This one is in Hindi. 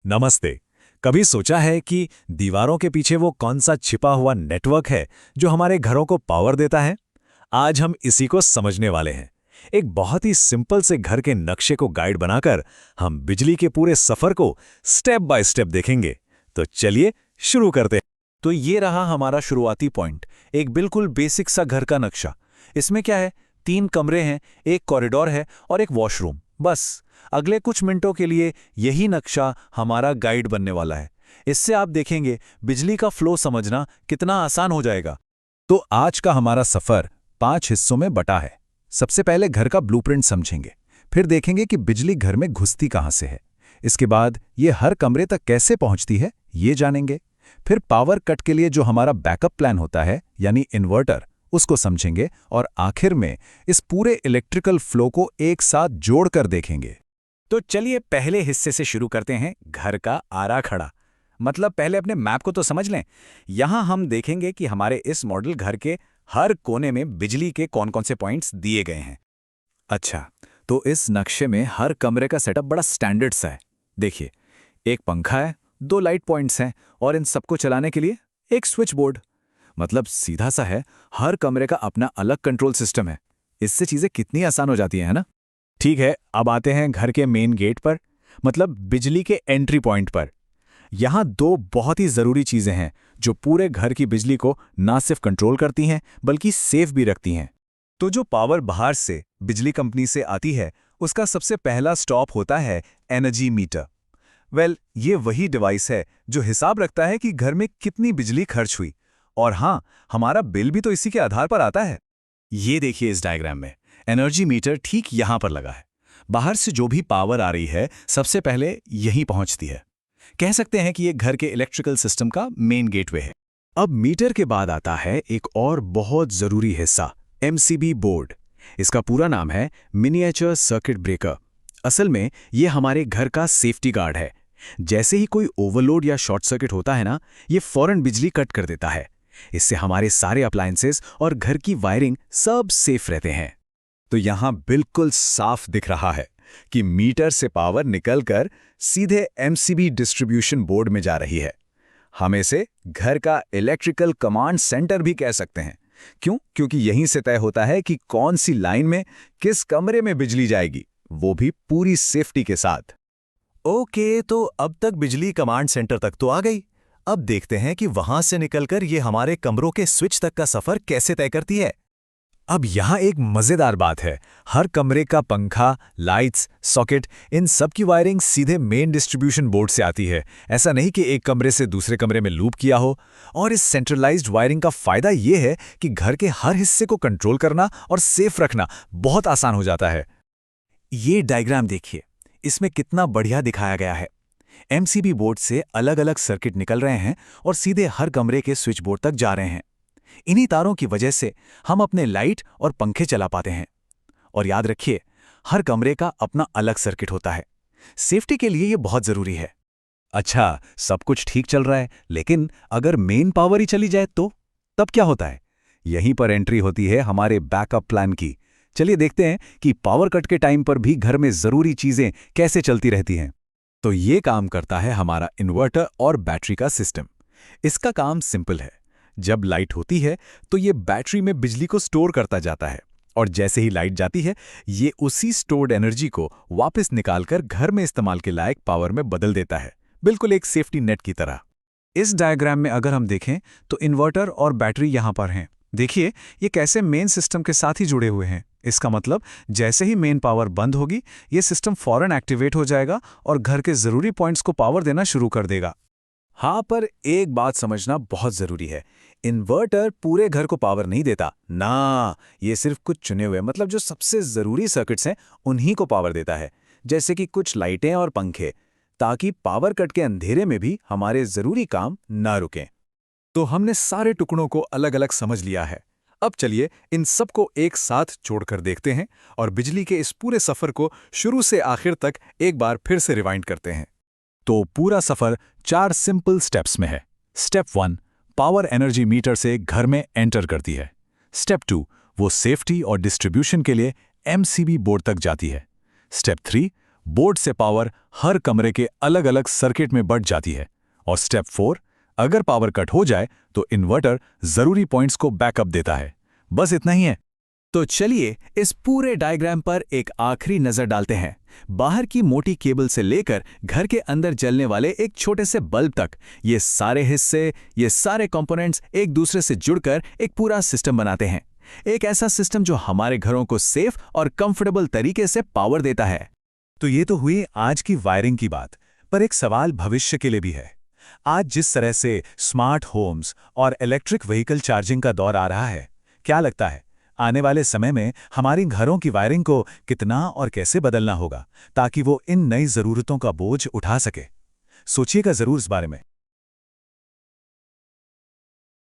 नमस्ते। कभी सोचा है कि दीवारों के पीछे वो कौन सा छिपा हुआ नेटवर्क है जो हमारे घरों को पावर देता है? आज हम इसी को समझने वाले हैं। एक बहुत ही सिंपल से घर के नक्शे को गाइड बनाकर हम बिजली के पूरे सफर को स्टेप बाय स्टेप देखेंगे। तो चलिए शुरू करते हैं। तो ये रहा हमारा शुरुआती पॉइंट, एक बिल्कुल बेसिक सा घर का नक्शा। इसमें क्या है, 3 कमरे हैं, एक कॉरिडोर है और एक वॉशरूम। बस अगले कुछ मिनटों के लिए यही नक्शा हमारा गाइड बनने वाला है। इससे आप देखेंगे बिजली का फ्लो समझना कितना आसान हो जाएगा। तो आज का हमारा सफर 5 हिस्सों में बटा है। सबसे पहले घर का ब्लूप्रिंट समझेंगे, फिर देखेंगे कि बिजली घर में घुसती कहाँ से है। इसके बाद ये हर कमरे तक कैसे पहुंचती है, ये जानेंगे। फिर पावर कट के लिए जो हमारा बैकअप प्लान होता है, यानी इन्वर्टर, उसको समझेंगे और आखिर में इस पूरे इलेक्ट्रिकल फ्लो को एक साथ जोड़कर देखेंगे। तो चलिए पहले हिस्से से शुरू करते हैं, घर का आराखड़ा। मतलब पहले अपने मैप को तो समझ लें। यहां हम देखेंगे कि हमारे इस मॉडल घर के हर कोने में बिजली के कौन-कौन से पॉइंट्स दिए गए हैं। अच्छा, तो इस नक्शे में हर कमरे का सेटअप बड़ा स्टैंडर्ड सा है। देखिए, एक पंखा है, 2 लाइट पॉइंट्स हैं और इन सबको चलाने के लिए एक स्विच बोर्ड। मतलब सीधा सा है, हर कमरे का अपना अलग कंट्रोल सिस्टम है। इससे चीजें कितनी आसान हो जाती हैं, है ना? ठीक है, अब आते हैं घर के मेन गेट पर, मतलब बिजली के एंट्री पॉइंट पर। यहाँ 2 बहुत ही ज़रूरी चीज़ें हैं जो पूरे घर की बिजली को ना सिर्फ कंट्रोल करती हैं बल्कि सेफ भी रखती हैं। तो जो पावर बाहर से बिजली कंपनी से आती है, उसका सबसे पहला स्टॉप होता है एनर्जी मीटर। ये वही डिवाइस है जो हिसाब रखता है कि घर में कितनी बिजली खर्च हुई। और हाँ, हमारा बिल भी तो इसी के आधार पर आता है। ये देखिए इस डायग्राम में एनर्जी मीटर ठीक यहाँ पर लगा है। बाहर से जो भी पावर आ रही है सबसे पहले यहीं पहुंचती है। कह सकते हैं कि ये घर के इलेक्ट्रिकल सिस्टम का मेन गेटवे है। अब मीटर के बाद आता है एक और बहुत जरूरी हिस्सा, एमसीबी बोर्ड। इसका पूरा नाम है मिनिएचर सर्किट ब्रेकर। असल में ये हमारे घर का सेफ्टी गार्ड है। जैसे ही कोई ओवरलोड या शॉर्ट सर्किट होता है ना, ये फौरन बिजली कट कर देता है। इससे हमारे सारे अप्लायंसेस और घर की वायरिंग सब सेफ रहते हैं। तो यहाँ बिल्कुल साफ दिख रहा है कि मीटर से पावर निकलकर सीधे एमसीबी डिस्ट्रीब्यूशन बोर्ड में जा रही है। हम इसे घर का इलेक्ट्रिकल कमांड सेंटर भी कह सकते हैं। क्यों? क्योंकि यहीं से तय होता है कि कौन सी लाइन में किस कमरे में बिजली जाएगी, वो भी पूरी सेफ्टी के साथ। ओके, तो अब तक बिजली कमांड सेंटर तक तो आ गई। अब देखते हैं कि वहां से निकलकर ये हमारे कमरों के स्विच तक का सफर कैसे तय करती है। अब यहाँ एक मजेदार बात है, हर कमरे का पंखा, लाइट्स, सॉकेट, इन सब की वायरिंग सीधे मेन डिस्ट्रीब्यूशन बोर्ड से आती है। ऐसा नहीं कि एक कमरे से दूसरे कमरे में लूप किया हो। और इस सेंट्रलाइज्ड वायरिंग का फायदा ये है कि घर के हर हिस्से को कंट्रोल करना और सेफ रखना बहुत आसान हो जाता है। ये डायग्राम देखिए, इसमें कितना बढ़िया दिखाया गया है। एमसीबी बोर्ड से अलग अलग सर्किट निकल रहे हैं और सीधे हर कमरे के स्विच बोर्ड तक जा रहे हैं। इन्हीं तारों की वजह से हम अपने लाइट और पंखे चला पाते हैं। और याद रखिए, हर कमरे का अपना अलग सर्किट होता है। सेफ्टी के लिए ये बहुत जरूरी है। अच्छा, सब कुछ ठीक चल रहा है, लेकिन अगर मेन पावर ही चली जाए तो तब क्या होता है? यहीं पर एंट्री होती है हमारे बैकअप प्लान की। चलिए देखते हैं कि पावर कट के टाइम पर भी घर में जरूरी चीजें कैसे चलती रहती हैं। तो ये काम करता है हमारा इन्वर्टर और बैटरी का सिस्टम। इसका काम सिंपल है। जब लाइट होती है तो ये बैटरी में बिजली को स्टोर करता जाता है और जैसे ही लाइट जाती है, ये उसी स्टोर्ड एनर्जी को वापस निकालकर घर में इस्तेमाल के लायक पावर में बदल देता है, बिल्कुल एक सेफ्टी नेट की तरह। इस डायग्राम में अगर हम देखें तो इन्वर्टर और बैटरी यहाँ पर हैं। देखिए, ये कैसे मेन सिस्टम के साथ ही जुड़े हुए हैं। इसका मतलब जैसे ही मेन पावर बंद होगी, ये सिस्टम फौरन एक्टिवेट हो जाएगा और घर के जरूरी पॉइंट्स को पावर देना शुरू कर देगा। हाँ, पर एक बात समझना बहुत जरूरी है, इन्वर्टर पूरे घर को पावर नहीं देता ना। ये सिर्फ कुछ चुने हुए, मतलब जो सबसे जरूरी सर्किट्स हैं, उन्हीं को पावर देता है, जैसे कि कुछ लाइटें और पंखे, ताकि पावर कट के अंधेरे में भी हमारे जरूरी काम ना रुकें। तो हमने सारे टुकड़ों को अलग अलग समझ लिया है। अब चलिए इन सबको एक साथ जोड़कर देखते हैं और बिजली के इस पूरे सफर को शुरू से आखिर तक एक बार फिर से रिवाइंड करते हैं। तो पूरा सफर 4 सिंपल स्टेप्स में है। स्टेप 1, पावर एनर्जी मीटर से घर में एंटर करती है। स्टेप 2, वो सेफ्टी और डिस्ट्रीब्यूशन के लिए एमसीबी बोर्ड तक जाती है। स्टेप 3, बोर्ड से पावर हर कमरे के अलग अलग सर्किट में बंट जाती है। और स्टेप 4, अगर पावर कट हो जाए तो इन्वर्टर जरूरी पॉइंट्स को बैकअप देता है। बस इतना ही है। तो चलिए इस पूरे डायग्राम पर एक आखिरी नजर डालते हैं। बाहर की मोटी केबल से लेकर घर के अंदर जलने वाले एक छोटे से बल्ब तक, ये सारे हिस्से, ये सारे कंपोनेंट्स एक दूसरे से जुड़कर एक पूरा सिस्टम बनाते हैं। एक ऐसा सिस्टम जो हमारे घरों को सेफ और कंफर्टेबल तरीके से पावर देता है। तो ये तो हुई आज की वायरिंग की बात, पर एक सवाल भविष्य के लिए भी है। आज जिस तरह से स्मार्ट होम्स और इलेक्ट्रिक व्हीकल चार्जिंग का दौर आ रहा है, क्या लगता है आने वाले समय में हमारी घरों की वायरिंग को कितना और कैसे बदलना होगा ताकि वो इन नई ज़रूरतों का बोझ उठा सके? सोचिएगा ज़रूर इस बारे में।